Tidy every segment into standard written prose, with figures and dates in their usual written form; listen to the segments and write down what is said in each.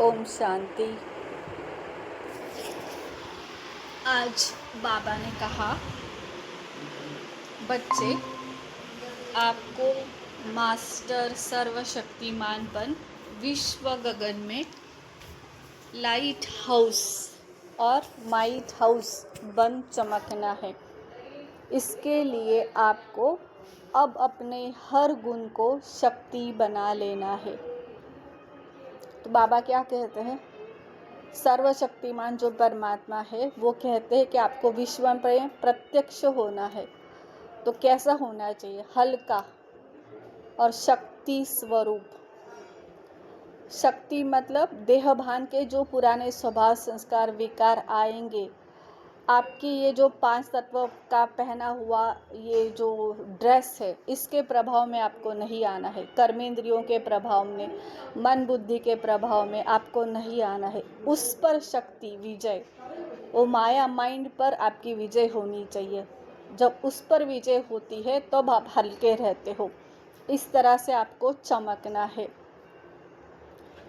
ओम शांति। आज बाबा ने कहा, बच्चे, आपको मास्टर सर्वशक्तिमान बन विश्व गगन में लाइट हाउस और माइट हाउस बन चमकना है। इसके लिए आपको अब अपने हर गुण को शक्ति बना लेना है। तो बाबा क्या कहते हैं? सर्वशक्तिमान जो परमात्मा है वो कहते हैं कि आपको विश्व में प्रत्यक्ष होना है। तो कैसा होना चाहिए? हल्का और शक्ति स्वरूप। शक्ति मतलब देह भान के जो पुराने स्वभाव संस्कार विकार आएंगे, आपकी ये जो 5 तत्व का पहना हुआ ये जो ड्रेस है, इसके प्रभाव में आपको नहीं आना है। कर्मेंद्रियों के प्रभाव में, मन बुद्धि के प्रभाव में आपको नहीं आना है। उस पर शक्ति, विजय, वो माया माइंड पर आपकी विजय होनी चाहिए। जब उस पर विजय होती है तब आप हल्के रहते हो। इस तरह से आपको चमकना है।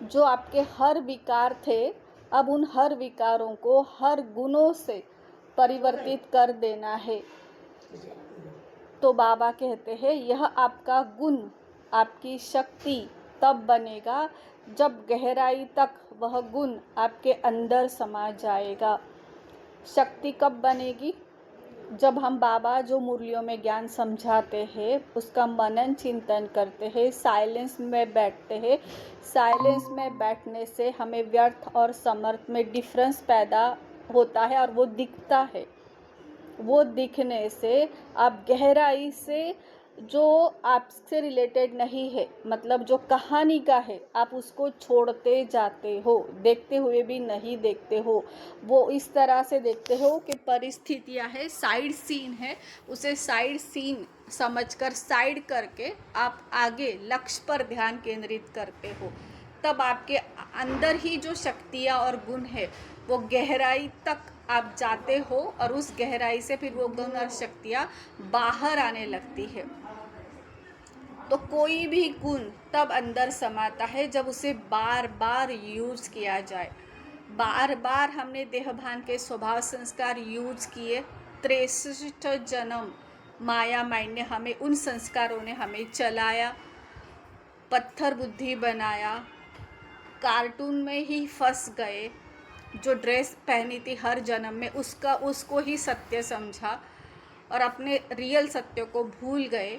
जो आपके हर विकार थे, अब उन हर विकारों को हर गुणों से परिवर्तित कर देना है। तो बाबा कहते हैं, यह आपका गुण, आपकी शक्ति तब बनेगा जब गहराई तक वह गुण आपके अंदर समा जाएगा। शक्ति कब बनेगी? जब हम बाबा जो मुरलियों में ज्ञान समझाते हैं उसका मनन चिंतन करते हैं, साइलेंस में बैठते हैं। साइलेंस में बैठने से हमें व्यर्थ और समर्थ में डिफरेंस पैदा होता है और वो दिखता है। वो दिखने से आप गहराई से जो आपसे रिलेटेड नहीं है, मतलब जो कहानी का है, आप उसको छोड़ते जाते हो। देखते हुए भी नहीं देखते हो, वो इस तरह से देखते हो कि परिस्थितियां है, साइड सीन है, उसे साइड सीन समझकर साइड करके आप आगे लक्ष्य पर ध्यान केंद्रित करते हो। तब आपके अंदर ही जो शक्तियाँ और गुण है वो गहराई तक आप जाते हो और उस गहराई से फिर वो गुण और शक्तियाँ बाहर आने लगती है। तो कोई भी गुण तब अंदर समाता है जब उसे बार बार यूज किया जाए। बार बार हमने देहभान के स्वभाव संस्कार यूज किए। 63 जन्म माया माइंड ने हमें, उन संस्कारों ने हमें चलाया, पत्थर बुद्धि बनाया, कार्टून में ही फंस गए। जो ड्रेस पहनी थी हर जन्म में उसको ही सत्य समझा और अपने रियल सत्य को भूल गए।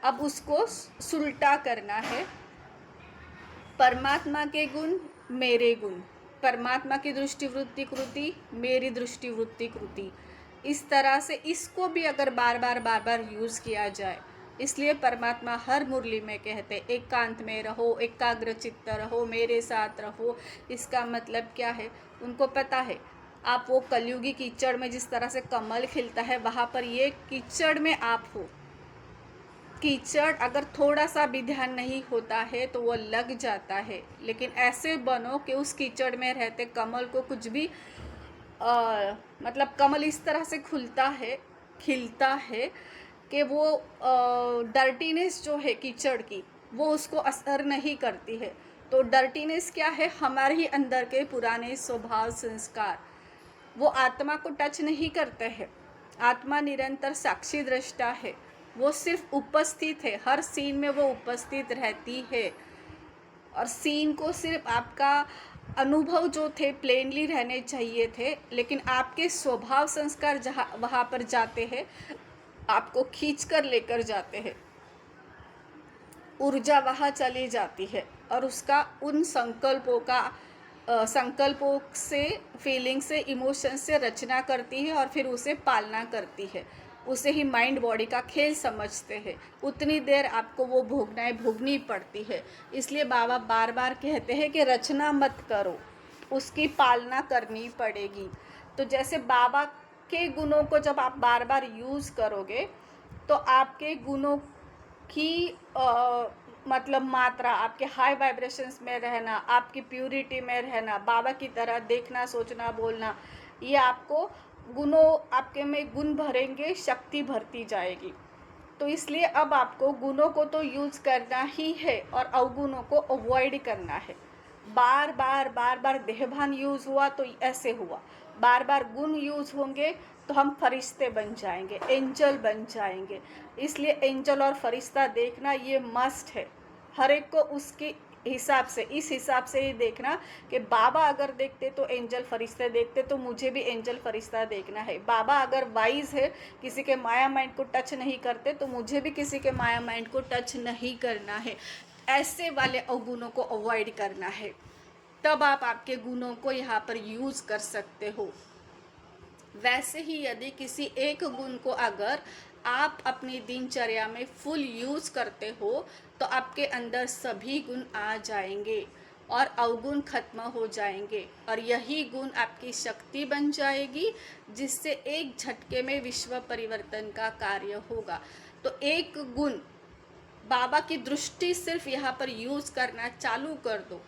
अब उसको सुलटा करना है। परमात्मा के गुण, मेरे गुण, परमात्मा की दृष्टि वृत्ति कृति, मेरी दृष्टि वृत्ति कृति। इस तरह से इसको भी अगर बार बार यूज़ किया जाए, इसलिए परमात्मा हर मुरली में कहते एकांत में रहो, एकाग्र चित्त रहो, मेरे साथ रहो। इसका मतलब क्या है? उनको पता है आप वो कलयुगी कीचड़ में जिस तरह से कमल खिलता है, वहाँ पर ये कीचड़ में आप हो। कीचड़ अगर थोड़ा सा भी ध्यान नहीं होता है तो वो लग जाता है, लेकिन ऐसे बनो कि उस कीचड़ में रहते कमल को कुछ भी मतलब कमल इस तरह से खिलता है कि वो डर्टीनेस जो है कीचड़ की, वो उसको असर नहीं करती है। तो डर्टीनेस क्या है? हमारे ही अंदर के पुराने स्वभाव संस्कार, वो आत्मा को टच नहीं करते हैं। आत्मा निरंतर साक्षी दृष्टा है, वो सिर्फ उपस्थित है, हर सीन में वो उपस्थित रहती है। और सीन को सिर्फ आपका अनुभव जो थे प्लेनली रहने चाहिए थे, लेकिन आपके स्वभाव संस्कार जहाँ वहाँ पर जाते हैं, आपको खींच कर लेकर जाते हैं। ऊर्जा वहाँ चली जाती है और उसका उन संकल्पों से, फीलिंग से, इमोशन से रचना करती है और फिर उसे पालना करती है। उसे ही माइंड बॉडी का खेल समझते हैं। उतनी देर आपको वो भोगनी पड़ती है। इसलिए बाबा बार बार कहते हैं कि रचना मत करो, उसकी पालना करनी पड़ेगी। तो जैसे बाबा के गुणों को जब आप बार बार यूज़ करोगे तो आपके गुणों की मतलब मात्रा, आपके हाई वाइब्रेशंस में रहना, आपकी प्यूरिटी में रहना, बाबा की तरह देखना, सोचना, बोलना, ये आपको गुणों, आपके में गुण भरेंगे, शक्ति भरती जाएगी। तो इसलिए अब आपको गुणों को तो यूज़ करना ही है और अवगुणों को अवॉइड करना है। बार बार बार बार देहभान यूज़ हुआ तो ऐसे हुआ, बार बार गुण यूज़ होंगे तो हम फरिश्ते बन जाएंगे, एंजल बन जाएंगे। इसलिए एंजल और फरिश्ता देखना ये मस्ट है, हर एक को उसके हिसाब से, इस हिसाब से ही देखना कि बाबा अगर देखते तो एंजल फरिश्ते देखते, तो मुझे भी एंजल फरिश्ता देखना है। बाबा अगर वाइज है, किसी के माया माइंड को टच नहीं करते, तो मुझे भी किसी के माया माइंड को टच नहीं करना है। ऐसे वाले अवगुणों को अवॉइड करना है, तब आप आपके गुणों को यहाँ पर यूज़ कर सकते हो। वैसे ही यदि किसी एक गुण को अगर आप अपनी दिनचर्या में फुल यूज़ करते हो तो आपके अंदर सभी गुण आ जाएंगे और अवगुण खत्म हो जाएंगे, और यही गुण आपकी शक्ति बन जाएगी, जिससे एक झटके में विश्व परिवर्तन का कार्य होगा। तो एक गुण बाबा की दृष्टि सिर्फ यहाँ पर यूज़ करना चालू कर दो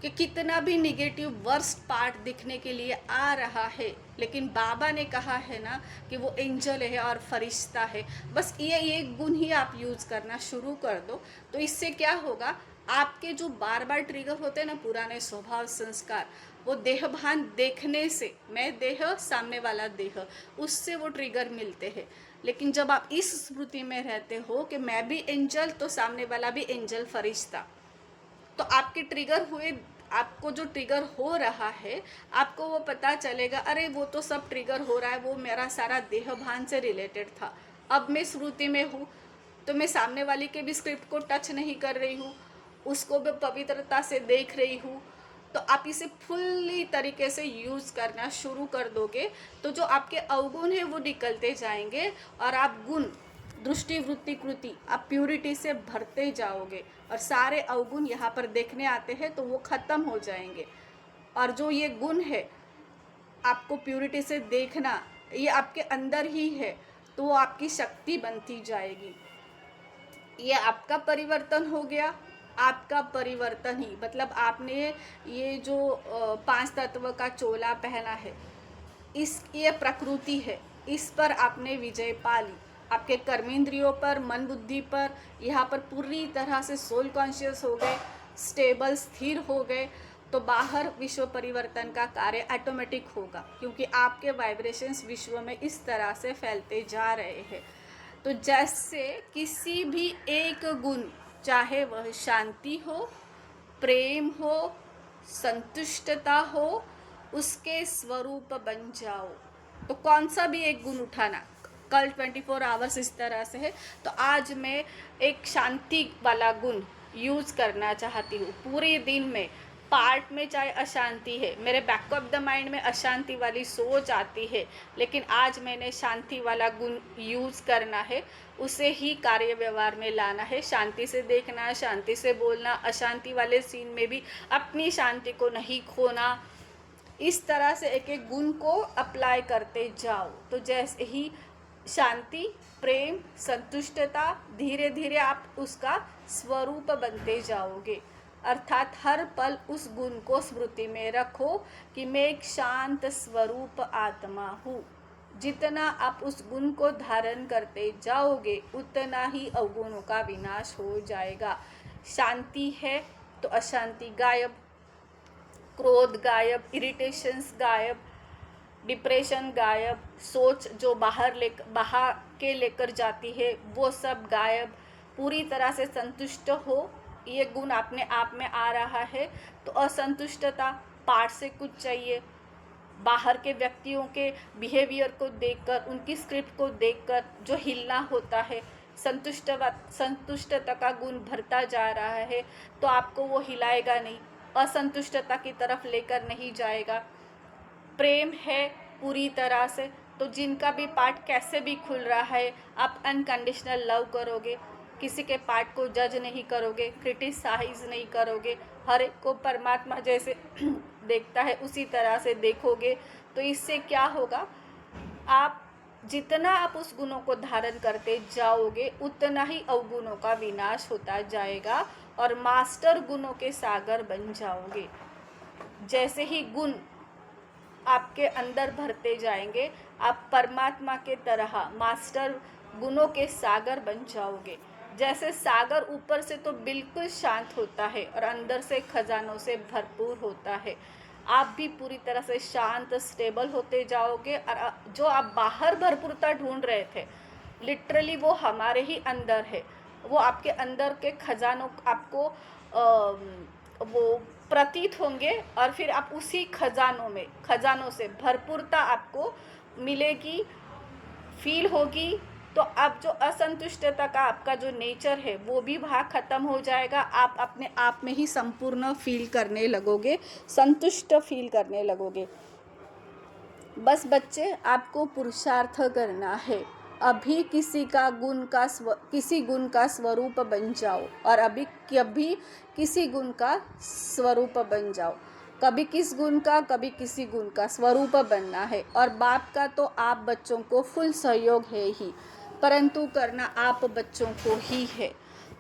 कि कितना भी निगेटिव वर्स्ट पार्ट दिखने के लिए आ रहा है, लेकिन बाबा ने कहा है ना कि वो एंजल है और फरिश्ता है, बस ये एक गुण ही आप यूज़ करना शुरू कर दो। तो इससे क्या होगा, आपके जो बार बार ट्रिगर होते हैं ना पुराने स्वभाव संस्कार, वो देहभान देखने से, मैं देह सामने वाला देह, उससे वो ट्रिगर मिलते हैं। लेकिन जब आप इस स्मृति में रहते हो कि मैं भी एंजल तो सामने वाला भी एंजल फरिश्ता, तो आपके ट्रिगर हुए, आपको जो ट्रिगर हो रहा है आपको वो पता चलेगा, अरे वो तो सब ट्रिगर हो रहा है, वो मेरा सारा देहभान से रिलेटेड था। अब मैं स्मृति में हूँ तो मैं सामने वाली के भी स्क्रिप्ट को टच नहीं कर रही हूँ, उसको भी पवित्रता से देख रही हूँ। तो आप इसे फुल्ली तरीके से यूज़ करना शुरू कर दोगे तो जो आपके अवगुण है वो निकलते जाएंगे, और आप गुण, दृष्टि, वृत्ति, कृति, आप प्यूरिटी से भरते जाओगे, और सारे अवगुण यहाँ पर देखने आते हैं तो वो ख़त्म हो जाएंगे। और जो ये गुण है आपको प्यूरिटी से देखना, ये आपके अंदर ही है, तो वो आपकी शक्ति बनती जाएगी। ये आपका परिवर्तन हो गया। आपका परिवर्तन ही मतलब आपने ये जो 5 तत्व का चोला पहना है, ये प्रकृति है, इस पर आपने विजय पा ली। आपके कर्मेंद्रियों पर, मन बुद्धि पर, यहाँ पर पूरी तरह से सोल कॉन्शियस हो गए, स्टेबल, स्थिर हो गए, तो बाहर विश्व परिवर्तन का कार्य ऑटोमेटिक होगा, क्योंकि आपके वाइब्रेशंस विश्व में इस तरह से फैलते जा रहे हैं। तो जैसे किसी भी एक गुण, चाहे वह शांति हो, प्रेम हो, संतुष्टता हो, उसके स्वरूप बन जाओ। तो कौन सा भी एक गुण उठाना, कल 24 आवर्स इस तरह से है, तो आज मैं एक शांति वाला गुण यूज़ करना चाहती हूँ। पूरे दिन में पार्ट में चाहे अशांति है, मेरे बैक ऑफ द माइंड में अशांति वाली सोच आती है, लेकिन आज मैंने शांति वाला गुण यूज़ करना है, उसे ही कार्य व्यवहार में लाना है। शांति से देखना, शांति से बोलना, अशांति वाले सीन में भी अपनी शांति को नहीं खोना। इस तरह से एक एक गुण को अप्लाई करते जाओ, तो जैसे ही शांति, प्रेम, संतुष्टता, धीरे धीरे आप उसका स्वरूप बनते जाओगे। अर्थात हर पल उस गुण को स्मृति में रखो कि मैं एक शांत स्वरूप आत्मा हूँ। जितना आप उस गुण को धारण करते जाओगे उतना ही अवगुणों का विनाश हो जाएगा। शांति है तो अशांति गायब, क्रोध गायब, इरिटेशंस गायब, डिप्रेशन गायब, सोच जो बाहर के लेकर जाती है वो सब गायब। पूरी तरह से संतुष्ट हो, ये गुण अपने आप में आ रहा है। तो असंतुष्टता, पार्ट से कुछ चाहिए, बाहर के व्यक्तियों के बिहेवियर को देखकर, उनकी स्क्रिप्ट को देखकर जो हिलना होता है, संतुष्टता का गुण भरता जा रहा है तो आपको वो हिलाएगा नहीं, असंतुष्टता की तरफ लेकर नहीं जाएगा। प्रेम है पूरी तरह से, तो जिनका भी पार्ट कैसे भी खुल रहा है आप अनकंडीशनल लव करोगे, किसी के पार्ट को जज नहीं करोगे, क्रिटिसाइज नहीं करोगे, हर एक को परमात्मा जैसे देखता है उसी तरह से देखोगे। तो इससे क्या होगा, आप जितना आप उस गुणों को धारण करते जाओगे उतना ही अवगुणों का विनाश होता जाएगा और मास्टर गुणों के सागर बन जाओगे। जैसे ही गुण आपके अंदर भरते जाएंगे आप परमात्मा के तरह मास्टर गुणों के सागर बन जाओगे। जैसे सागर ऊपर से तो बिल्कुल शांत होता है और अंदर से खजानों से भरपूर होता है, आप भी पूरी तरह से शांत स्टेबल होते जाओगे। और जो आप बाहर भरपूरता ढूंढ रहे थे, लिटरली वो हमारे ही अंदर है। वो आपके अंदर के खजानों आपको वो प्रतीत होंगे और फिर आप उसी खजानों से भरपूरता आपको मिलेगी, फील होगी। तो अब जो असंतुष्टता का आपका जो नेचर है वो भी वहाँ ख़त्म हो जाएगा। आप अपने आप में ही संपूर्ण फील करने लगोगे, संतुष्ट फील करने लगोगे। बस बच्चे, आपको पुरुषार्थ करना है। अभी किसी गुण का स्वरूप बन जाओ और अभी कभी किसी गुण का स्वरूप बन जाओ। कभी किस गुण का, कभी किसी गुण का स्वरूप बनना है। और बाप का तो आप बच्चों को फुल सहयोग है ही, परंतु करना आप बच्चों को ही है।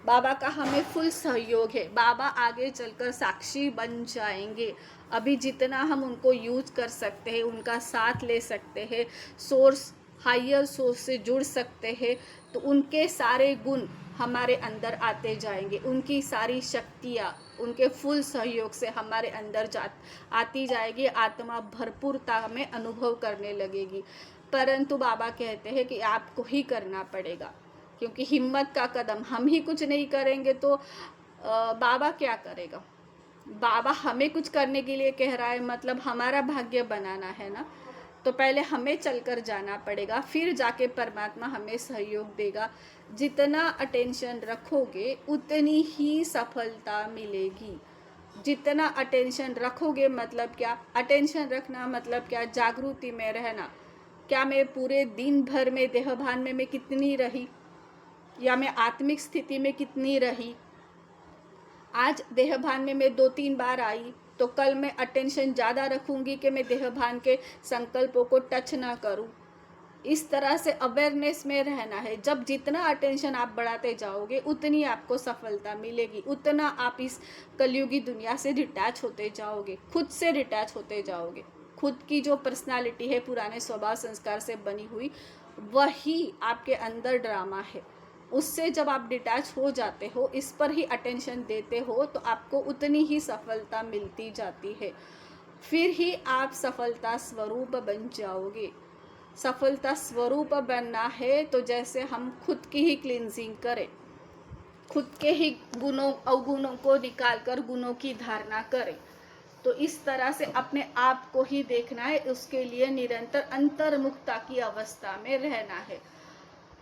बाबा का हमें फुल सहयोग है। बाबा आगे चलकर साक्षी बन जाएंगे। अभी जितना हम उनको यूज कर सकते हैं, उनका साथ ले सकते हैं, हायर सोर्स से जुड़ सकते हैं, तो उनके सारे गुण हमारे अंदर आते जाएंगे। उनकी सारी शक्तियाँ उनके फुल सहयोग से हमारे अंदर आती जाएगी। आत्मा भरपूरता में अनुभव करने लगेगी। परंतु बाबा कहते हैं कि आपको ही करना पड़ेगा, क्योंकि हिम्मत का कदम हम ही कुछ नहीं करेंगे तो बाबा क्या करेगा। बाबा हमें कुछ करने के लिए कह रहा है, मतलब हमारा भाग्य बनाना है ना। तो पहले हमें चलकर जाना पड़ेगा, फिर जाके परमात्मा हमें सहयोग देगा। जितना अटेंशन रखोगे उतनी ही सफलता मिलेगी। जितना अटेंशन रखोगे, मतलब क्या अटेंशन रखना, मतलब क्या जागृति में रहना। क्या मैं पूरे दिन भर में देहभान में मैं कितनी रही, या मैं आत्मिक स्थिति में कितनी रही। आज देहभान में मैं 2-3 बार आई, तो कल मैं अटेंशन ज़्यादा रखूंगी कि मैं देहभान के संकल्पों को टच ना करूं। इस तरह से अवेयरनेस में रहना है। जब जितना अटेंशन आप बढ़ाते जाओगे उतनी आपको सफलता मिलेगी, उतना आप इस कलयुगी दुनिया से डिटैच होते जाओगे, खुद से डिटैच होते जाओगे। खुद की जो पर्सनालिटी है पुराने स्वभाव संस्कार से बनी हुई, वही आपके अंदर ड्रामा है। उससे जब आप डिटैच हो जाते हो, इस पर ही अटेंशन देते हो, तो आपको उतनी ही सफलता मिलती जाती है। फिर ही आप सफलता स्वरूप बन जाओगे। सफलता स्वरूप बनना है तो जैसे हम खुद की ही क्लींजिंग करें, खुद के ही गुणों अवगुणों को निकालकर गुणों की धारणा करें। तो इस तरह से अपने आप को ही देखना है। उसके लिए निरंतर अंतर्मुखता की अवस्था में रहना है।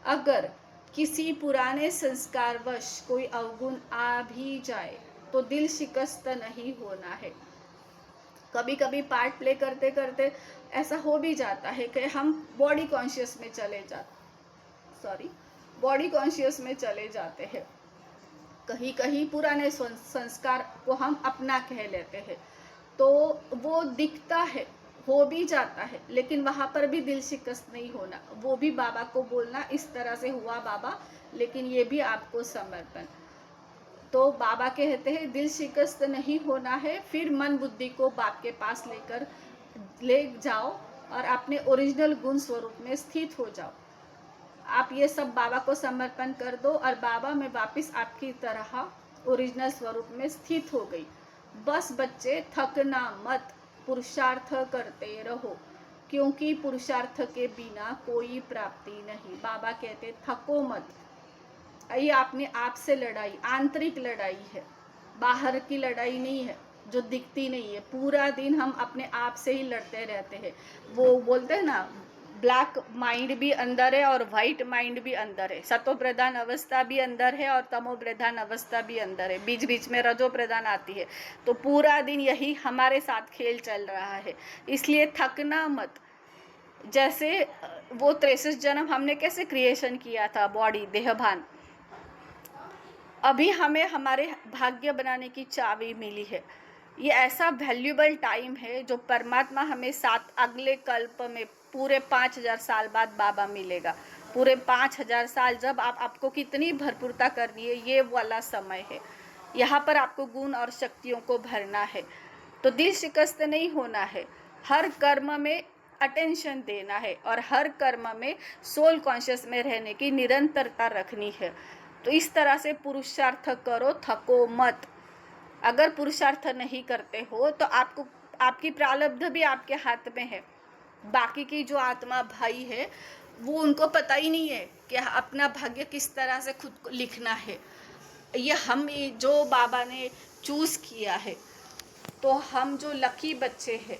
अगर किसी पुराने संस्कारवश कोई अवगुण आ भी जाए तो दिल शिकस्त नहीं होना है। कभी कभी पार्ट प्ले करते करते ऐसा हो भी जाता है कि हम बॉडी कॉन्शियस में चले जाते हैं। कहीं कहीं पुराने संस्कार को हम अपना कह लेते हैं, तो वो दिखता है, हो भी जाता है, लेकिन वहाँ पर भी दिल शिकस्त नहीं होना। वो भी बाबा को बोलना, इस तरह से हुआ बाबा, लेकिन ये भी आपको समर्पण। तो बाबा कहते हैं दिल शिकस्त नहीं होना है। फिर मन बुद्धि को बाप के पास ले जाओ और अपने ओरिजिनल गुण स्वरूप में स्थित हो जाओ। आप ये सब बाबा को समर्पण कर दो और बाबा में वापस आपकी तरह ओरिजिनल स्वरूप में स्थित हो गई। बस बच्चे, थकना मत, पुरुषार्थ करते रहो, क्योंकि पुरुषार्थ के बिना कोई प्राप्ति नहीं। बाबा कहते थको मत। ये आपने आप से लड़ाई, आंतरिक लड़ाई है, बाहर की लड़ाई नहीं है जो दिखती नहीं है। पूरा दिन हम अपने आप से ही लड़ते रहते हैं। वो बोलते हैं ना, ब्लैक माइंड भी अंदर है और वाइट माइंड भी अंदर है। सतो प्रधान अवस्था भी अंदर है और तमो प्रधान अवस्था भी अंदर है। बीच बीच में रजो प्रधान आती है। तो पूरा दिन यही हमारे साथ खेल चल रहा है। इसलिए थकना मत। जैसे वो 63 जन्म हमने कैसे क्रिएशन किया था, बॉडी देहभान, अभी हमें हमारे भाग्य बनाने की चाबी मिली है। ये ऐसा वैल्यूबल टाइम है जो परमात्मा हमें साथ अगले कल्प में पूरे 5000 साल बाद बाबा मिलेगा। पूरे 5000 साल जब आपको कितनी भरपूरता करनी है, ये वाला समय है। यहाँ पर आपको गुण और शक्तियों को भरना है। तो दिल शिकस्त नहीं होना है। हर कर्म में अटेंशन देना है और हर कर्म में सोल कॉन्शियस में रहने की निरंतरता रखनी है। तो इस तरह से पुरुषार्थ करो, थको मत। अगर पुरुषार्थ नहीं करते हो तो आपको, आपकी प्रारब्ध भी आपके हाथ में है। बाकी की जो आत्मा भाई है वो उनको पता ही नहीं है कि अपना भाग्य किस तरह से खुद को लिखना है। ये हम जो बाबा ने चूज़ किया है, तो हम जो लकी बच्चे हैं,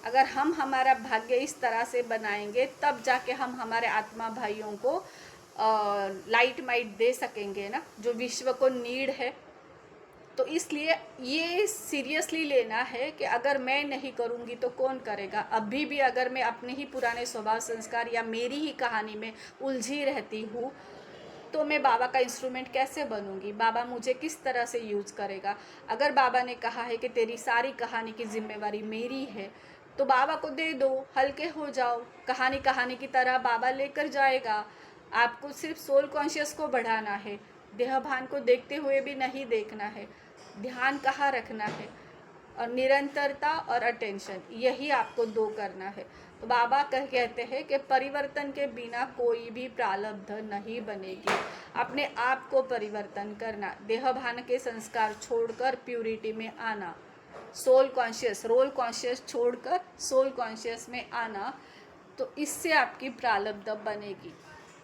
अगर हम हमारा भाग्य इस तरह से बनाएंगे तब जाके हम हमारे आत्मा भाइयों को लाइट माइट दे सकेंगे ना, जो विश्व को नीड है। तो इसलिए ये सीरियसली लेना है कि अगर मैं नहीं करूँगी तो कौन करेगा। अभी भी अगर मैं अपने ही पुराने स्वभाव संस्कार या मेरी ही कहानी में उलझी रहती हूँ तो मैं बाबा का इंस्ट्रूमेंट कैसे बनूंगी, बाबा मुझे किस तरह से यूज़ करेगा। अगर बाबा ने कहा है कि तेरी सारी कहानी की जिम्मेवारी मेरी है तो बाबा को दे दो, हल्के हो जाओ। कहानी कहानी की तरह बाबा लेकर जाएगा। आपको सिर्फ सोल कॉन्शियस को बढ़ाना है, देह भान को देखते हुए भी नहीं देखना है। ध्यान कहाँ रखना है, और निरंतरता और अटेंशन, यही आपको दो करना है। तो बाबा कहते हैं कि परिवर्तन के बिना कोई भी प्रारब्ध नहीं बनेगी। अपने आप को परिवर्तन करना, देह भान के संस्कार छोड़कर प्यूरिटी में आना, सोल कॉन्शियस, रोल कॉन्शियस छोड़कर सोल कॉन्शियस में आना, तो इससे आपकी प्रारब्ध बनेगी।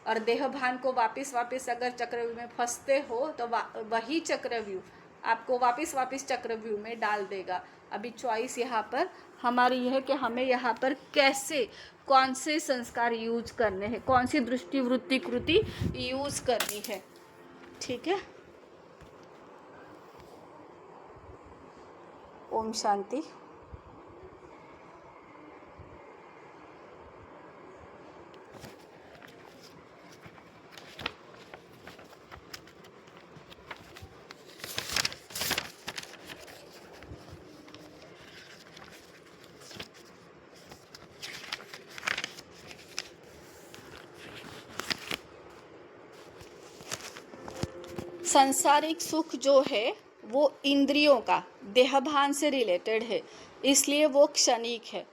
और देह भान को वापस अगर चक्रव्यूह में फंसते हो तो वही चक्रव्यूह आपको वापस चक्रव्यूह में डाल देगा। अभी चॉइस यहाँ पर हमारी यह है कि हमें यहाँ पर कैसे, कौन से संस्कार यूज करने हैं, कौन सी दृष्टि वृत्ति कृति यूज करनी है। ठीक है, ओम शांति। सांसारिक सुख जो है वो इंद्रियों का, देहभान से रिलेटेड है, इसलिए वो क्षणिक है।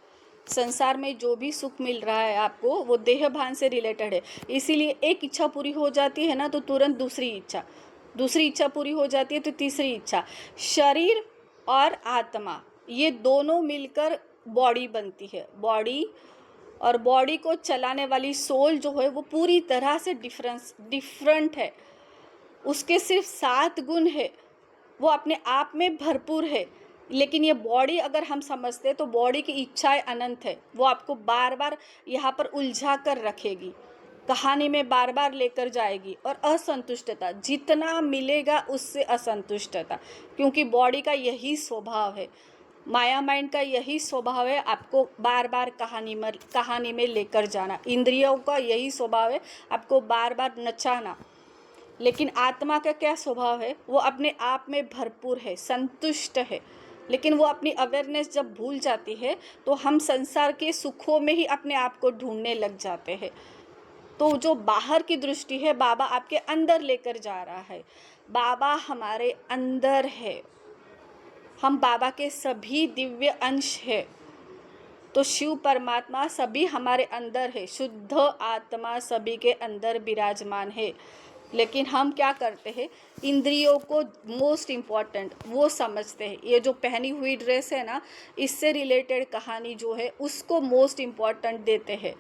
संसार में जो भी सुख मिल रहा है आपको वो देहभान से रिलेटेड है। इसीलिए एक इच्छा पूरी हो जाती है ना तो तुरंत दूसरी इच्छा पूरी हो जाती है तो तीसरी इच्छा। शरीर और आत्मा ये दोनों मिलकर बॉडी बनती है। बॉडी और बॉडी को चलाने वाली सोल जो है वो पूरी तरह से डिफरेंट है। उसके सिर्फ 7 गुण है, वो अपने आप में भरपूर है। लेकिन ये बॉडी अगर हम समझते तो बॉडी की इच्छाएं अनंत है, वो आपको बार बार यहाँ पर उलझा कर रखेगी, कहानी में बार बार लेकर जाएगी। और असंतुष्टता, जितना मिलेगा उससे असंतुष्टता, क्योंकि बॉडी का यही स्वभाव है, माया माइंड का यही स्वभाव है, आपको बार बार कहानी में लेकर जाना। इंद्रियों का यही स्वभाव है, आपको बार बार नचाना। लेकिन आत्मा का क्या स्वभाव है, वो अपने आप में भरपूर है, संतुष्ट है। लेकिन वो अपनी अवेयरनेस जब भूल जाती है तो हम संसार के सुखों में ही अपने आप को ढूंढने लग जाते हैं। तो जो बाहर की दृष्टि है बाबा आपके अंदर लेकर जा रहा है। बाबा हमारे अंदर है, हम बाबा के सभी दिव्य अंश है। तो शिव परमात्मा सभी हमारे अंदर है, शुद्ध आत्मा सभी के अंदर विराजमान है। लेकिन हम क्या करते हैं, इंद्रियों को मोस्ट इम्पॉर्टेंट वो समझते हैं। ये जो पहनी हुई ड्रेस है ना, इससे रिलेटेड कहानी जो है उसको मोस्ट इम्पॉर्टेंट देते हैं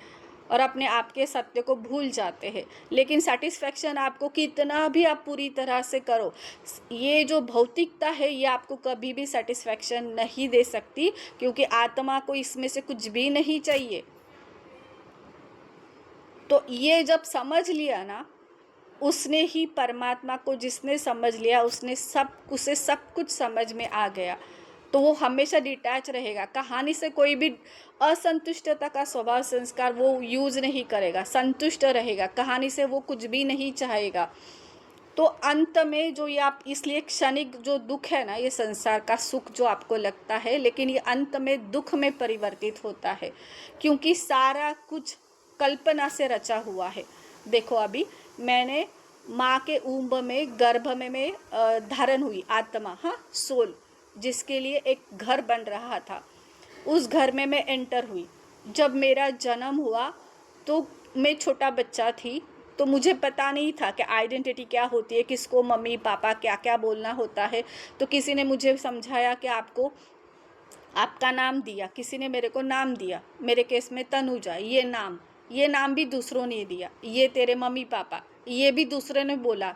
और अपने आप के सत्य को भूल जाते हैं। लेकिन सेटिस्फैक्शन आपको कितना भी आप पूरी तरह से करो, ये जो भौतिकता है ये आपको कभी भी सेटिस्फैक्शन नहीं दे सकती, क्योंकि आत्मा को इसमें से कुछ भी नहीं चाहिए। तो ये जब समझ लिया ना, उसने ही परमात्मा को जिसने समझ लिया उसे सब कुछ समझ में आ गया। तो वो हमेशा डिटैच रहेगा, कहानी से कोई भी असंतुष्टता का स्वभाव संस्कार वो यूज नहीं करेगा, संतुष्ट रहेगा, कहानी से वो कुछ भी नहीं चाहेगा। तो अंत में जो ये आप, इसलिए क्षणिक जो दुख है ना, ये संसार का सुख जो आपको लगता है, लेकिन ये अंत में दुख में परिवर्तित होता है, क्योंकि सारा कुछ कल्पना से रचा हुआ है। देखो अभी मैंने माँ के ऊंब में, गर्भ में धारण हुई आत्मा, हाँ सोल, जिसके लिए एक घर बन रहा था, उस घर में मैं एंटर हुई। जब मेरा जन्म हुआ तो मैं छोटा बच्चा थी, तो मुझे पता नहीं था कि आइडेंटिटी क्या होती है, किसको मम्मी पापा क्या क्या बोलना होता है। तो किसी ने मुझे समझाया कि आपको आपका नाम दिया, किसी ने मेरे को नाम दिया, मेरे केस में तनुजा, ये नाम भी दूसरों ने दिया, ये तेरे मम्मी पापा, ये भी दूसरे ने बोला।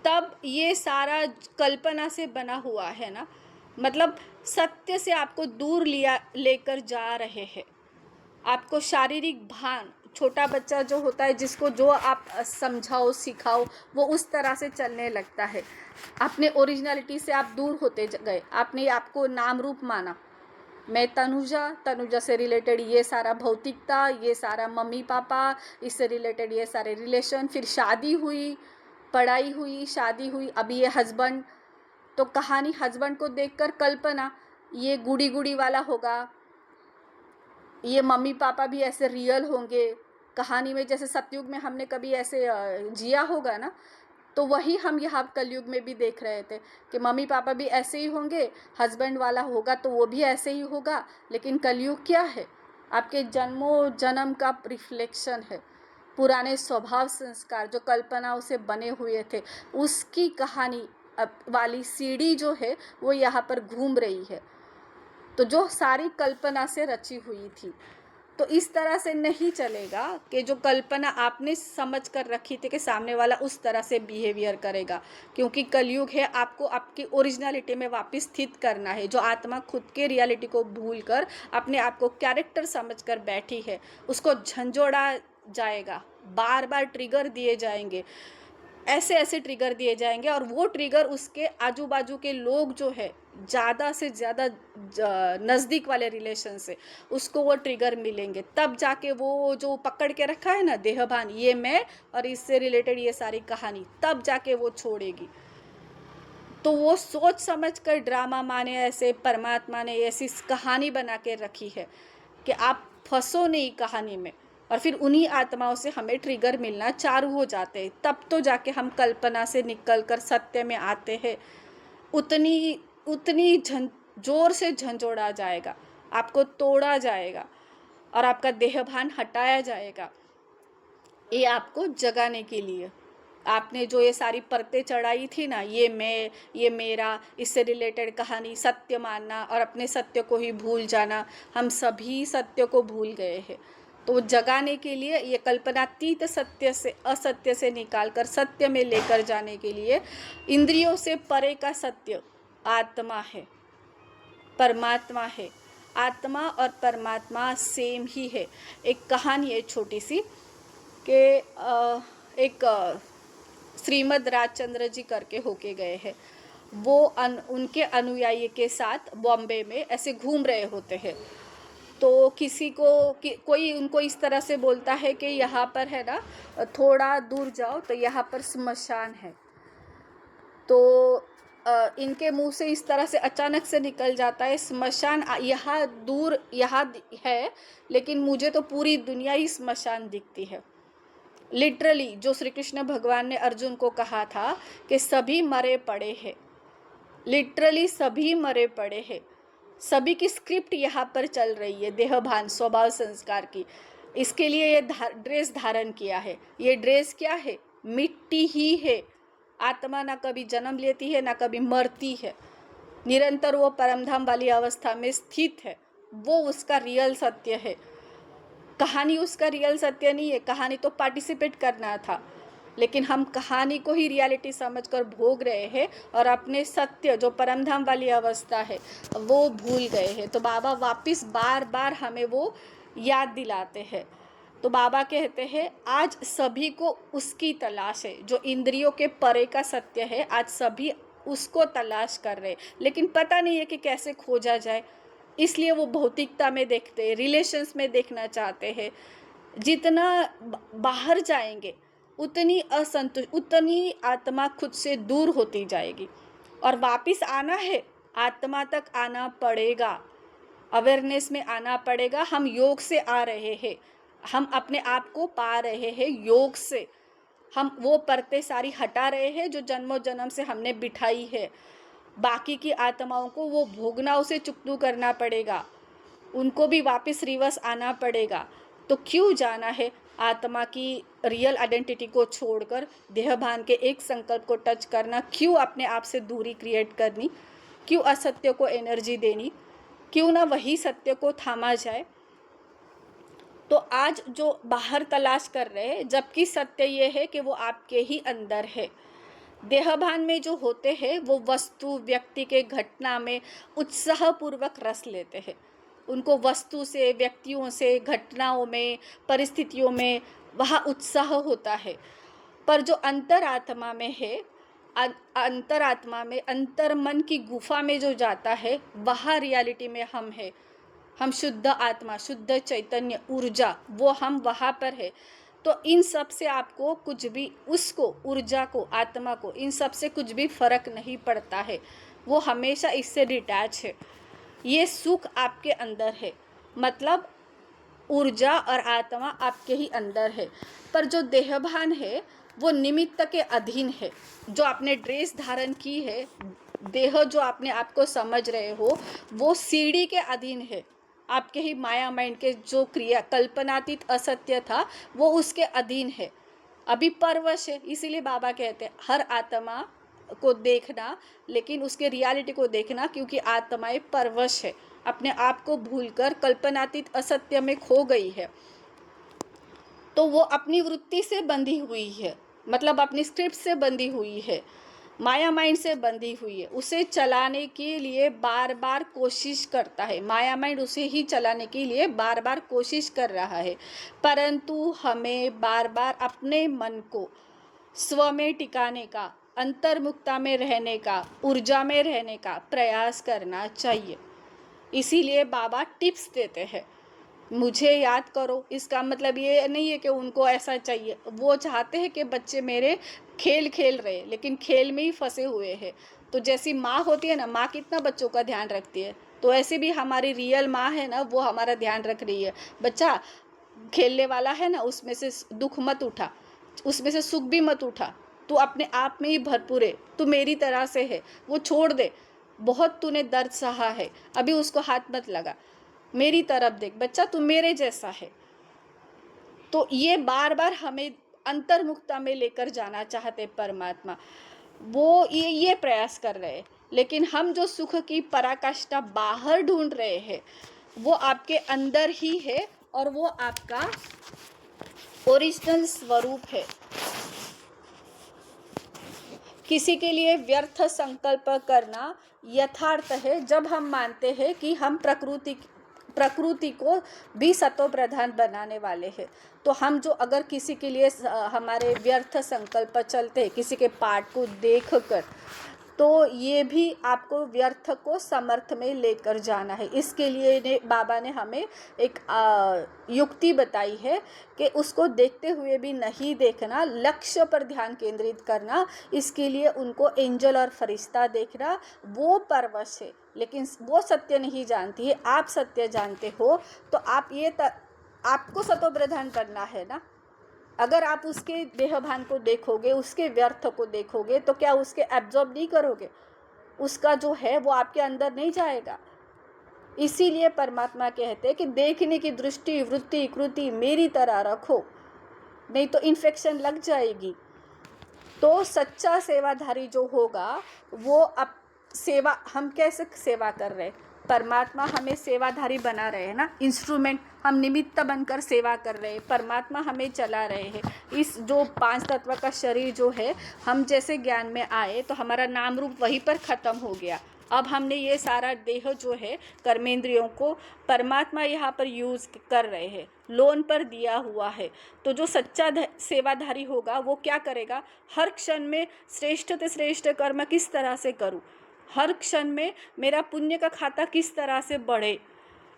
तब ये सारा कल्पना से बना हुआ है ना, मतलब सत्य से आपको दूर लेकर जा रहे हैं। आपको शारीरिक भान, छोटा बच्चा जो होता है जिसको जो आप समझाओ सिखाओ वो उस तरह से चलने लगता है। अपने ओरिजिनलिटी से आप दूर होते गए, आपने आपको नाम रूप माना। मैं तनुजा से रिलेटेड ये सारा भौतिकता, ये सारा मम्मी पापा, इससे रिलेटेड ये सारे रिलेशन, फिर शादी हुई, पढ़ाई हुई, शादी हुई, अभी ये हस्बैंड। तो कहानी हस्बैंड को देखकर कल्पना, ये गुड़ी गुड़ी वाला होगा, ये मम्मी पापा भी ऐसे रियल होंगे कहानी में, जैसे सतयुग में हमने कभी ऐसे जिया होगा ना, तो वही हम यहाँ कलयुग में भी देख रहे थे कि मम्मी पापा भी ऐसे ही होंगे, हस्बैंड वाला होगा तो वो भी ऐसे ही होगा। लेकिन कलयुग क्या है? आपके जन्मों जन्म का रिफ्लेक्शन है। पुराने स्वभाव संस्कार जो कल्पनाओं से बने हुए थे, उसकी कहानी वाली सीढ़ी जो है वो यहाँ पर घूम रही है। तो जो सारी कल्पना से रची हुई थी, तो इस तरह से नहीं चलेगा कि जो कल्पना आपने समझ कर रखी थी कि सामने वाला उस तरह से बिहेवियर करेगा। क्योंकि कलयुग है, आपको आपकी ओरिजिनलिटी में वापस स्थित करना है। जो आत्मा खुद के रियलिटी को भूलकर अपने आप को कैरेक्टर समझकर बैठी है, उसको झंझोड़ा जाएगा, बार बार ट्रिगर दिए जाएंगे, ऐसे ऐसे ट्रिगर दिए जाएंगे, और वो ट्रिगर उसके आजू बाजू के लोग जो है ज़्यादा से ज़्यादा नज़दीक वाले रिलेशन से उसको वो ट्रिगर मिलेंगे। तब जाके वो जो पकड़ के रखा है ना देहभान, ये मैं और इससे रिलेटेड ये सारी कहानी, तब जाके वो छोड़ेगी। तो वो सोच समझ कर ड्रामा माने ऐसे परमात्मा ने ऐसी कहानी बना के रखी है कि आप फंसो नहीं कहानी में, और फिर उन्हीं आत्माओं से हमें ट्रिगर मिलना चालू हो जाते हैं। तब तो जाके हम कल्पना से निकलकर सत्य में आते हैं। उतनी जोर से झंझोड़ा जाएगा, आपको तोड़ा जाएगा और आपका देहभान हटाया जाएगा। ये आपको जगाने के लिए आपने जो ये सारी परतें चढ़ाई थी ना, ये मैं, ये मेरा, इससे रिलेटेड कहानी, सत्य मानना और अपने सत्य को ही भूल जाना, हम सभी सत्य को भूल गए हैं। तो जगाने के लिए ये कल्पनातीत सत्य से, असत्य से निकालकर सत्य में लेकर जाने के लिए इंद्रियों से परे का सत्य आत्मा है, परमात्मा है। आत्मा और परमात्मा सेम ही है। एक कहानी है छोटी सी कि एक श्रीमद राजचंद्र जी करके होके गए हैं। वो उनके अनुयायी के साथ बॉम्बे में ऐसे घूम रहे होते हैं। तो किसी को कोई उनको इस तरह से बोलता है कि यहाँ पर है ना, थोड़ा दूर जाओ तो यहाँ पर स्मशान है। तो इनके मुंह से इस तरह से अचानक से निकल जाता है, स्मशान यहाँ दूर यहाँ है, लेकिन मुझे तो पूरी दुनिया ही स्मशान दिखती है। लिटरली जो श्री कृष्ण भगवान ने अर्जुन को कहा था कि सभी मरे पड़े हैं, लिटरली सभी मरे पड़े हैं। सभी की स्क्रिप्ट यहाँ पर चल रही है, देहभान स्वभाव संस्कार की। इसके लिए ये ड्रेस धारण किया है। ये ड्रेस क्या है? मिट्टी ही है। आत्मा ना कभी जन्म लेती है ना कभी मरती है, निरंतर वो परमधाम वाली अवस्था में स्थित है। वो उसका रियल सत्य है। कहानी उसका रियल सत्य नहीं है। कहानी तो पार्टिसिपेट करना था, लेकिन हम कहानी को ही रियलिटी समझकर भोग रहे हैं और अपने सत्य जो परमधाम वाली अवस्था है वो भूल गए हैं। तो बाबा वापस बार बार हमें वो याद दिलाते हैं। तो बाबा कहते हैं आज सभी को उसकी तलाश है, जो इंद्रियों के परे का सत्य है। आज सभी उसको तलाश कर रहे हैं, लेकिन पता नहीं है कि कैसे खोजा जाए। इसलिए वो भौतिकता में देखते हैं, रिलेशंस में देखना चाहते हैं। जितना बाहर जाएंगे उतनी आत्मा खुद से दूर होती जाएगी, और वापस आना है, आत्मा तक आना पड़ेगा, अवेयरनेस में आना पड़ेगा। हम योग से आ रहे हैं, हम अपने आप को पा रहे हैं योग से। हम वो परतें सारी हटा रहे हैं जो जन्मों जन्म से हमने बिठाई है। बाकी की आत्माओं को वो भोगना, उसे चुकतू करना पड़ेगा, उनको भी वापस रिवर्स आना पड़ेगा। तो क्यों जाना है आत्मा की रियल आइडेंटिटी को छोड़कर देह भान के एक संकल्प को टच करना? क्यों अपने आप से दूरी क्रिएट करनी? क्यों असत्य को एनर्जी देनी? क्यों ना वही सत्य को थामा जाए? तो आज जो बाहर तलाश कर रहे हैं, जबकि सत्य ये है कि वो आपके ही अंदर है। देहभान में जो होते हैं वो वस्तु व्यक्ति के घटना में उत्साहपूर्वक रस लेते हैं। उनको वस्तु से, व्यक्तियों से, घटनाओं में, परिस्थितियों में वहाँ उत्साह होता है। पर जो अंतरात्मा में है, अंतरात्मा में, अंतर्मन की गुफा में जो जाता है, वहाँ रियलिटी में हम है। हम शुद्ध आत्मा, शुद्ध चैतन्य, ऊर्जा, वो हम वहाँ पर है। तो इन सब से आपको कुछ भी, उसको, ऊर्जा को, आत्मा को, इन सब से कुछ भी फर्क नहीं पड़ता है। वो हमेशा इससे डिटैच है। ये सुख आपके अंदर है, मतलब ऊर्जा और आत्मा आपके ही अंदर है। पर जो देहभान है वो निमित्त के अधीन है। जो आपने ड्रेस धारण की है, देह जो आपने आपको समझ रहे हो, वो सीढ़ी के अधीन है। आपके ही माया माइंड के जो क्रिया, कल्पनातीत असत्य था, वो उसके अधीन है। अभी परवश है। इसीलिए बाबा कहते हैं हर आत्मा को देखना, लेकिन उसके रियलिटी को देखना, क्योंकि आत्माएं परवश है, अपने आप को भूलकर कल्पनातीत असत्य में खो गई है। तो वो अपनी वृत्ति से बंधी हुई है, मतलब अपनी स्क्रिप्ट से बंधी हुई है, माया माइंड से बंधी हुई है। उसे चलाने के लिए बार बार कोशिश करता है, माया माइंड उसे ही चलाने के लिए बार बार कोशिश कर रहा है। परंतु हमें बार बार अपने मन को स्व में टिकाने का, अंतर्मुखता में रहने का, ऊर्जा में रहने का प्रयास करना चाहिए। इसीलिए बाबा टिप्स देते हैं, मुझे याद करो। इसका मतलब ये नहीं है कि उनको ऐसा चाहिए। वो चाहते हैं कि बच्चे मेरे खेल खेल रहे, लेकिन खेल में ही फंसे हुए हैं। तो जैसी माँ होती है ना, माँ कितना बच्चों का ध्यान रखती है, तो ऐसे भी हमारी रियल माँ है ना, वो हमारा ध्यान रख रही है। बच्चा खेलने वाला है ना, उसमें से दुख मत उठा, उसमें से सुख भी मत उठा, तू अपने आप में ही भरपूर है, तू मेरी तरह से है, वो छोड़ दे। बहुत तूने दर्द सहा है, अभी उसको हाथ मत लगा, मेरी तरफ देख बच्चा, तू मेरे जैसा है। तो ये बार बार हमें अंतर्मुखता में लेकर जाना चाहते परमात्मा, वो ये प्रयास कर रहे हैं। लेकिन हम जो सुख की पराकाष्ठा बाहर ढूंढ रहे हैं, वो आपके अंदर ही है, और वो आपका ओरिजिनल स्वरूप है। किसी के लिए व्यर्थ संकल्प करना यथार्थ है जब हम मानते हैं कि हम प्रकृति को भी सतो प्रधान बनाने वाले हैं। तो हम जो अगर किसी के लिए हमारे व्यर्थ संकल्प चलते हैं, किसी के पार्ट को देख कर, तो ये भी आपको व्यर्थ को समर्थ में लेकर जाना है। इसके लिए बाबा ने हमें एक युक्ति बताई है कि उसको देखते हुए भी नहीं देखना, लक्ष्य पर ध्यान केंद्रित करना। इसके लिए उनको एंजल और फरिश्ता देखना, वो परवश है, लेकिन वो सत्य नहीं जानती है। आप सत्य जानते हो, तो आप आपको सतो प्रधान करना है ना। अगर आप उसके देहभान को देखोगे, उसके व्यर्थ को देखोगे, तो क्या उसके एब्जॉर्ब नहीं करोगे? उसका जो है वो आपके अंदर नहीं जाएगा। इसीलिए परमात्मा कहते हैं कि देखने की दृष्टि, वृत्ति, कृति मेरी तरह रखो, नहीं तो इन्फेक्शन लग जाएगी। तो सच्चा सेवाधारी जो होगा, वो अब सेवा, हम कैसे सेवा कर रहे हैं? परमात्मा हमें सेवाधारी बना रहे हैं ना, इंस्ट्रूमेंट, हम निमित्त बनकर सेवा कर रहे हैं, परमात्मा हमें चला रहे हैं। इस जो 5 तत्व का शरीर जो है, हम जैसे ज्ञान में आए तो हमारा नाम रूप वहीं पर ख़त्म हो गया। अब हमने ये सारा देह जो है, कर्मेंद्रियों को परमात्मा यहाँ पर यूज़ कर रहे हैं, लोन पर दिया हुआ है। तो जो सच्चा सेवाधारी होगा वो क्या करेगा? हर क्षण में श्रेष्ठ से श्रेष्ठ कर्म किस तरह से करूँ, हर क्षण में मेरा पुण्य का खाता किस तरह से बढ़े।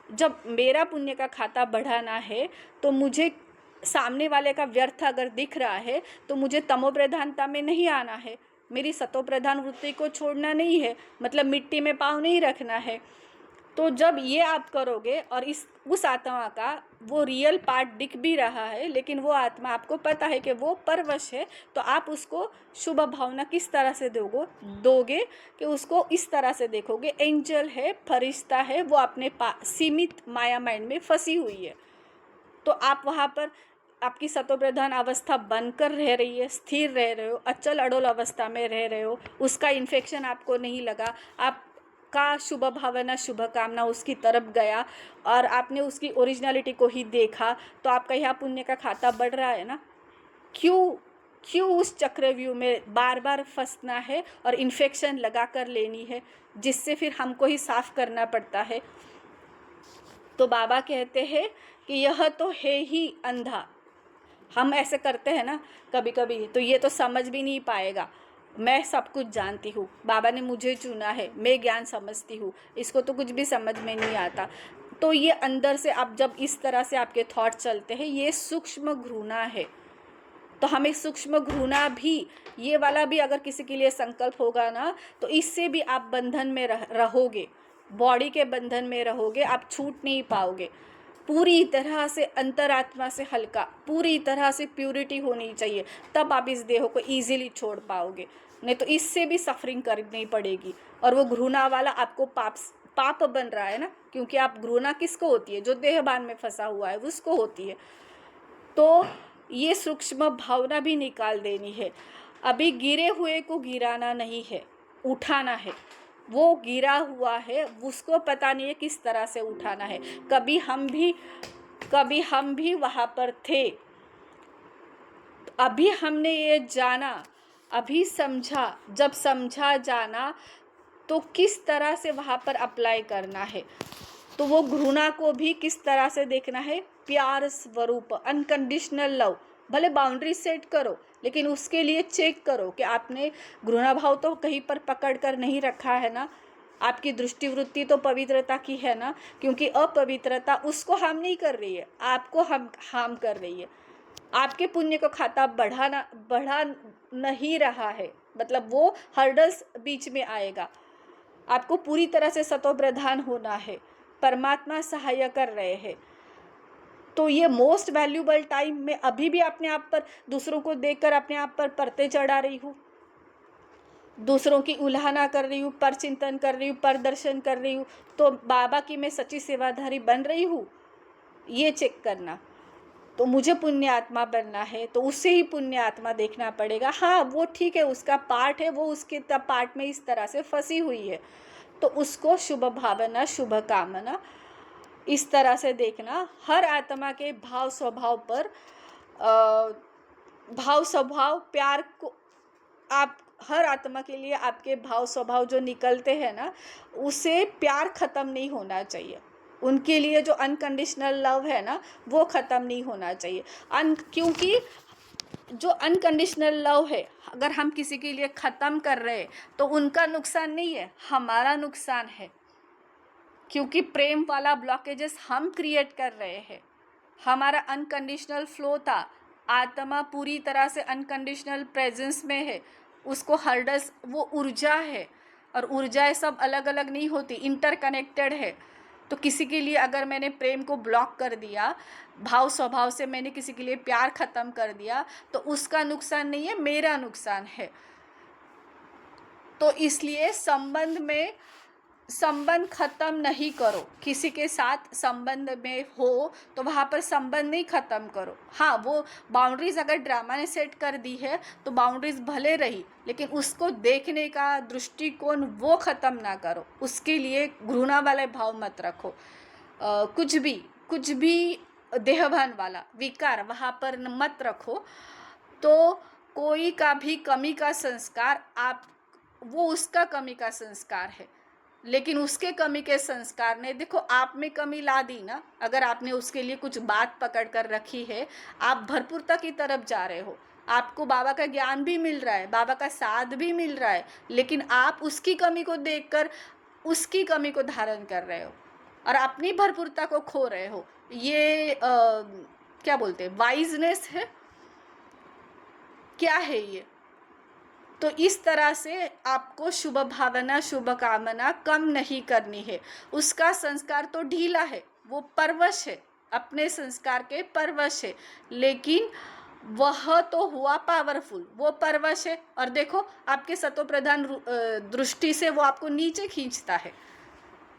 जब मेरा पुण्य का खाता बढ़ाना है, तो मुझे सामने वाले का व्यर्थ अगर दिख रहा है, तो मुझे तमोप्रधानता में नहीं आना है, मेरी सतोप्रधान वृत्ति को छोड़ना नहीं है, मतलब मिट्टी में पाँव नहीं रखना है। तो जब ये आप करोगे और उस आत्मा का वो रियल पार्ट दिख भी रहा है, लेकिन वो आत्मा आपको पता है कि वो परवश है, तो आप उसको शुभ भावना किस तरह से दोगे कि उसको इस तरह से देखोगे, एंजल है, फरिश्ता है, वो अपने सीमित माया माइंड में फंसी हुई है। तो आप वहाँ पर आपकी सतोप्रधान अवस्था बनकर रह रही है, स्थिर रह रहे हो, अचल अडोल अवस्था में रह रहे हो, उसका इन्फेक्शन आपको नहीं लगा, आपका शुभ भावना शुभ कामना उसकी तरफ गया और आपने उसकी ओरिजिनलिटी को ही देखा, तो आपका यहाँ पुण्य का खाता बढ़ रहा है ना। क्यों उस चक्रव्यूह में बार बार फंसना है और इन्फेक्शन लगा कर लेनी है, जिससे फिर हमको ही साफ करना पड़ता है। तो बाबा कहते हैं कि यह तो है ही अंधा। हम ऐसे करते हैं ना कभी कभी, तो ये तो समझ भी नहीं पाएगा, मैं सब कुछ जानती हूँ, बाबा ने मुझे चुना है, मैं ज्ञान समझती हूँ, इसको तो कुछ भी समझ में नहीं आता। तो ये अंदर से आप जब इस तरह से आपके थॉट चलते हैं, ये सूक्ष्म घृणा है। तो हमें सूक्ष्म घृणा भी, ये वाला भी अगर किसी के लिए संकल्प होगा ना, तो इससे भी आप बंधन में रहोगे, बॉडी के बंधन में रहोगे, आप छूट नहीं पाओगे। पूरी तरह से अंतरात्मा से हल्का, पूरी तरह से प्यूरिटी होनी चाहिए, तब आप इस देह को ईजिली छोड़ पाओगे, नहीं तो इससे भी सफरिंग करनी पड़ेगी। और वो घृणा वाला आपको पाप बन रहा है ना, क्योंकि आप घृणा किसको होती है, जो देहभान में फंसा हुआ है उसको होती है। तो ये सूक्ष्म भावना भी निकाल देनी है। अभी गिरे हुए को गिराना नहीं है, उठाना है। वो गिरा हुआ है, उसको पता नहीं है किस तरह से उठाना है। कभी हम भी वहाँ पर थे, अभी हमने ये जाना, अभी समझा, जब समझा जाना तो किस तरह से वहाँ पर अप्लाई करना है। तो वो घृणा को भी किस तरह से देखना है, प्यार स्वरूप, अनकंडीशनल लव। भले बाउंड्री सेट करो, लेकिन उसके लिए चेक करो कि आपने घृणा भाव तो कहीं पर पकड़ कर नहीं रखा है ना, आपकी दृष्टिवृत्ति तो पवित्रता की है ना, क्योंकि अपवित्रता उसको हार्म नहीं कर रही है, आपको हार्म कर रही है। आपके पुण्य को खाता बढ़ा नहीं रहा है, मतलब वो हर्डल्स बीच में आएगा। आपको पूरी तरह से सतोप्रधान होना है, परमात्मा सहाय कर रहे हैं। तो ये मोस्ट वैल्यूबल टाइम में अभी भी अपने आप पर, दूसरों को देखकर अपने आप पर परते चढ़ा रही हूँ, दूसरों की उल्हाना कर रही हूँ, पर चिंतन कर रही हूँ, पर दर्शन कर रही हूँ, तो बाबा की मैं सच्ची सेवाधारी बन रही हूँ, ये चेक करना। तो मुझे पुण्य आत्मा बनना है, तो उससे ही पुण्य आत्मा देखना पड़ेगा। हाँ वो ठीक है, उसका पार्ट है, वो उसके पार्ट में इस तरह से फंसी हुई है, तो उसको शुभ भावना शुभ कामना इस तरह से देखना। हर आत्मा के भाव स्वभाव पर भाव स्वभाव प्यार को, आप हर आत्मा के लिए आपके भाव स्वभाव जो निकलते हैं ना, उसे प्यार ख़त्म नहीं होना चाहिए। उनके लिए जो अनकंडीशनल लव है ना, वो ख़त्म नहीं होना चाहिए। क्योंकि जो अनकंडीशनल लव है, अगर हम किसी के लिए ख़त्म कर रहे हैं तो उनका नुकसान नहीं है, हमारा नुकसान है। क्योंकि प्रेम वाला ब्लॉकेजेस हम क्रिएट कर रहे हैं। हमारा अनकंडीशनल फ्लो था, आत्मा पूरी तरह से अनकंडीशनल प्रेजेंस में है, उसको हर्डल्स, वो ऊर्जा है, और ऊर्जाएं सब अलग अलग नहीं होती, इंटरकनेक्टेड है। तो किसी के लिए अगर मैंने प्रेम को ब्लॉक कर दिया, भाव स्वभाव से मैंने किसी के लिए प्यार ख़त्म कर दिया, तो उसका नुकसान नहीं है, मेरा नुकसान है। तो इसलिए संबंध ख़त्म नहीं करो। किसी के साथ संबंध में हो तो वहाँ पर संबंध नहीं ख़त्म करो। हाँ, वो बाउंड्रीज़ अगर ड्रामा ने सेट कर दी है तो बाउंड्रीज़ भले रही, लेकिन उसको देखने का दृष्टिकोण वो ख़त्म ना करो। उसके लिए घृणा वाले भाव मत रखो। कुछ भी देहभान वाला विकार वहाँ पर मत रखो। तो कोई का भी कमी का संस्कार, वो उसका कमी का संस्कार है, लेकिन उसके कमी के संस्कार ने, देखो आप में कमी ला दी ना, अगर आपने उसके लिए कुछ बात पकड़ कर रखी है, आप भरपूरता की तरफ जा रहे हो, आपको बाबा का ज्ञान भी मिल रहा है, बाबा का साथ भी मिल रहा है, लेकिन आप उसकी कमी को देखकर उसकी कमी को धारण कर रहे हो और अपनी भरपूरता को खो रहे हो। ये क्या बोलते हैं, वाइजनेस है क्या है ये? तो इस तरह से आपको शुभ भावना शुभ कामना कम नहीं करनी है। उसका संस्कार तो ढीला है, वो परवश है, अपने संस्कार के परवश है, लेकिन वह तो हुआ पावरफुल, वो परवश है। और देखो आपके सतोप्रधान दृष्टि से वो आपको नीचे खींचता है।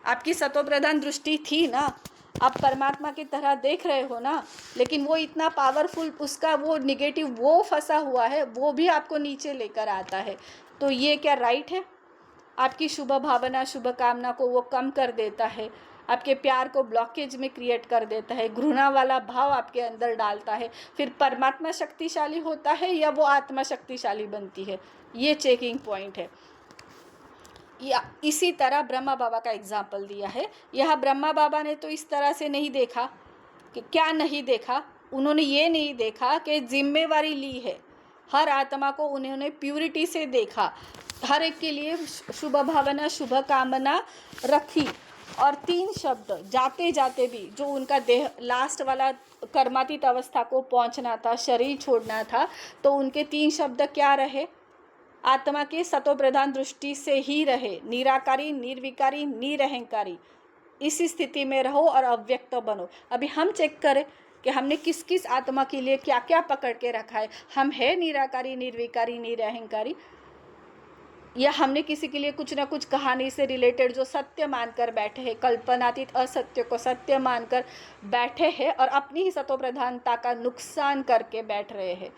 आपकी सतोप्रधान दृष्टि थी ना, आप परमात्मा की तरह देख रहे हो ना, लेकिन वो इतना पावरफुल, उसका वो निगेटिव वो फंसा हुआ है, वो भी आपको नीचे लेकर आता है। तो ये क्या राइट है? आपकी शुभ भावना, शुभ कामना को वो कम कर देता है, आपके प्यार को ब्लॉकेज में क्रिएट कर देता है, घृणा वाला भाव आपके अंदर डालता है। फिर परमात्मा शक्तिशाली होता है या वो आत्मा शक्तिशाली बनती है? ये चेकिंग पॉइंट है। या इसी तरह ब्रह्मा बाबा का एग्जाम्पल दिया है। यह ब्रह्मा बाबा ने तो इस तरह से नहीं देखा कि क्या नहीं देखा, उन्होंने ये नहीं देखा कि जिम्मेवारी ली है, हर आत्मा को उन्होंने प्यूरिटी से देखा, हर एक के लिए शुभ भावना, शुभ कामना रखी। और 3 शब्द जाते जाते भी, जो उनका देह लास्ट वाला कर्मातीत अवस्था को पहुंचना था, शरीर छोड़ना था, तो उनके 3 शब्द क्या रहे? आत्मा के सतो प्रधान दृष्टि से ही रहे, निराकारी, निर्विकारी, निरहंकारी। इस स्थिति में रहो और अव्यक्त बनो। अभी हम चेक करें कि हमने किस किस आत्मा के लिए क्या क्या पकड़ के रखा है। हम है निराकारी, निर्विकारी, निरहंकारी, या हमने किसी के लिए कुछ ना कुछ कहानी से रिलेटेड जो सत्य मानकर बैठे हैं, कल्पनातीत असत्य को सत्य मानकर बैठे हैं और अपनी ही सतो प्रधानता का नुकसान करके बैठ रहे हैं।